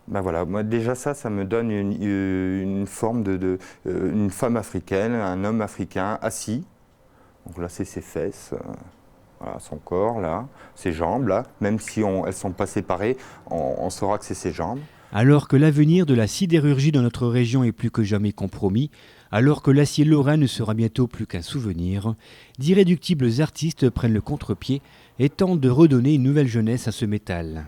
Ben voilà, moi déjà ça me donne une forme une femme africaine, un homme africain assis. Donc là c'est ses fesses, voilà, son corps là, ses jambes là. Même si elles ne sont pas séparées, on saura que c'est ses jambes. Alors que l'avenir de la sidérurgie dans notre région est plus que jamais compromis, alors que l'acier lorrain ne sera bientôt plus qu'un souvenir, d'irréductibles artistes prennent le contre-pied et tentent de redonner une nouvelle jeunesse à ce métal.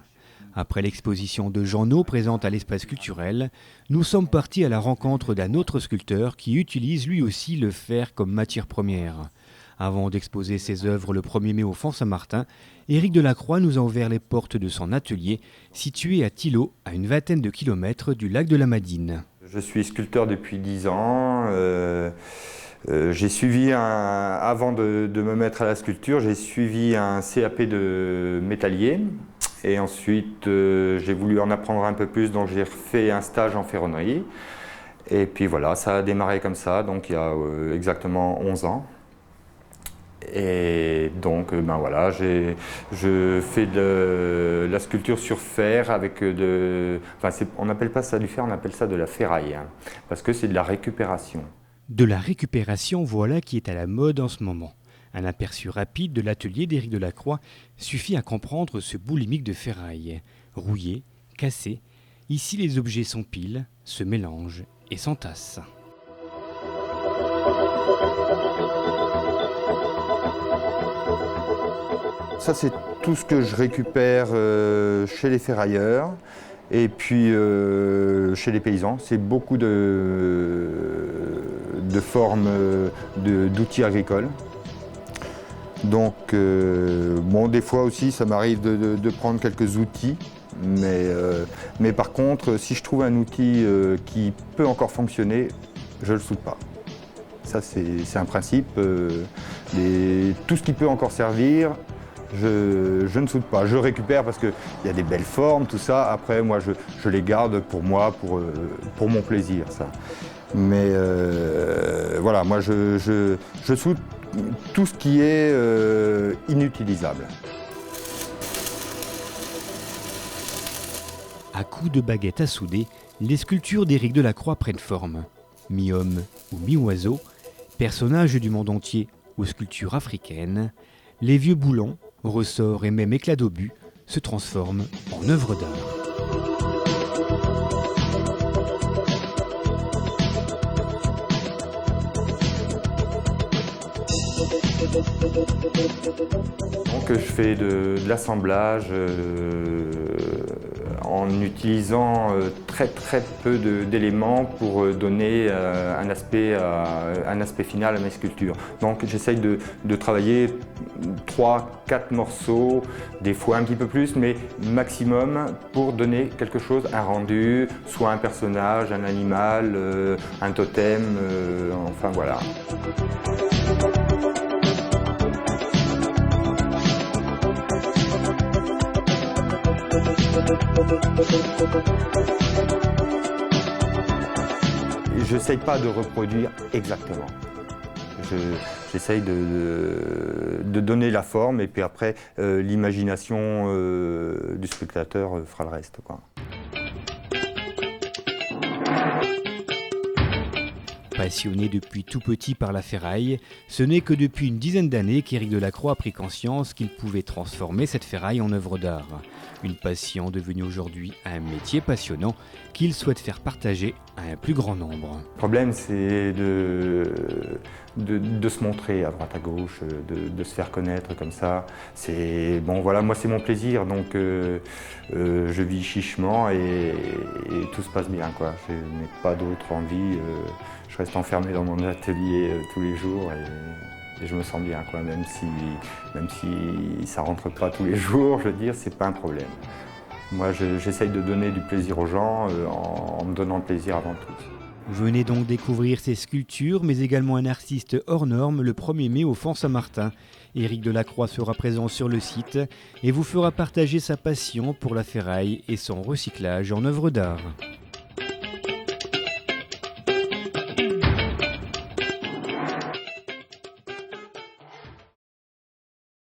Après l'exposition de Jeannot présente à l'espace culturel, nous sommes partis à la rencontre d'un autre sculpteur qui utilise lui aussi le fer comme matière première. Avant d'exposer ses œuvres le 1er mai au Font Saint-Martin, Éric Delacroix nous a ouvert les portes de son atelier, situé à Thillot, à une vingtaine de kilomètres du lac de la Madine. Je suis sculpteur depuis 10 ans. J'ai suivi, avant de me mettre à la sculpture, j'ai suivi un CAP de métallier. Et ensuite, j'ai voulu en apprendre un peu plus, donc j'ai fait un stage en ferronnerie. Et puis voilà, ça a démarré comme ça, donc il y a exactement 11 ans. Et donc, ben voilà, je fais de la sculpture sur fer avec on n'appelle pas ça du fer, on appelle ça de la ferraille, hein, parce que c'est de la récupération. De la récupération, voilà qui est à la mode en ce moment. Un aperçu rapide de l'atelier d'Éric Delacroix suffit à comprendre ce boulimique de ferraille. Rouillé, cassé, ici les objets s'empilent, se mélangent et s'entassent. Ça, c'est tout ce que je récupère chez les ferrailleurs et puis chez les paysans. C'est beaucoup de formes d'outils agricoles. Donc, bon, des fois aussi, ça m'arrive de prendre quelques outils. Mais par contre, si je trouve un outil qui peut encore fonctionner, je ne le soude pas. Ça, c'est un principe. Tout ce qui peut encore servir, je ne soude pas. Je récupère parce qu'il y a des belles formes, tout ça. Après, moi, je les garde pour moi, pour mon plaisir, ça. Mais voilà, moi, je soude tout ce qui est inutilisable. À coups de baguette à souder, les sculptures d'Éric Delacroix prennent forme. Mi-homme ou mi-oiseau, personnages du monde entier ou sculptures africaines, les vieux boulons, ressorts et même éclats d'obus se transforment en œuvres d'art. Donc je fais de l'assemblage en utilisant très peu d'éléments pour donner un aspect final à mes sculptures. Donc j'essaye de travailler 3-4 morceaux, des fois un petit peu plus, mais maximum pour donner quelque chose, un rendu, soit un personnage, un animal, un totem, enfin voilà. J'essaye pas de reproduire exactement. J'essaye de donner la forme et puis après l'imagination du spectateur fera le reste, quoi. Passionné depuis tout petit par la ferraille, ce n'est que depuis une dizaine d'années qu'Éric Delacroix a pris conscience qu'il pouvait transformer cette ferraille en œuvre d'art. Une passion devenue aujourd'hui un métier passionnant qu'il souhaite faire partager à un plus grand nombre. Le problème, c'est de se montrer à droite à gauche, de se faire connaître comme ça. Bon, voilà, moi c'est mon plaisir, donc je vis chichement et tout se passe bien, quoi. Je n'ai pas d'autre envie. Je reste enfermé dans mon atelier tous les jours et je me sens bien, quoi. Même si ça rentre pas tous les jours, je veux dire, c'est pas un problème. Moi, j'essaye de donner du plaisir aux gens en me donnant le plaisir avant tout. Venez donc découvrir ces sculptures, mais également un artiste hors norme le 1er mai au Font Saint-Martin. Éric Delacroix sera présent sur le site et vous fera partager sa passion pour la ferraille et son recyclage en œuvre d'art.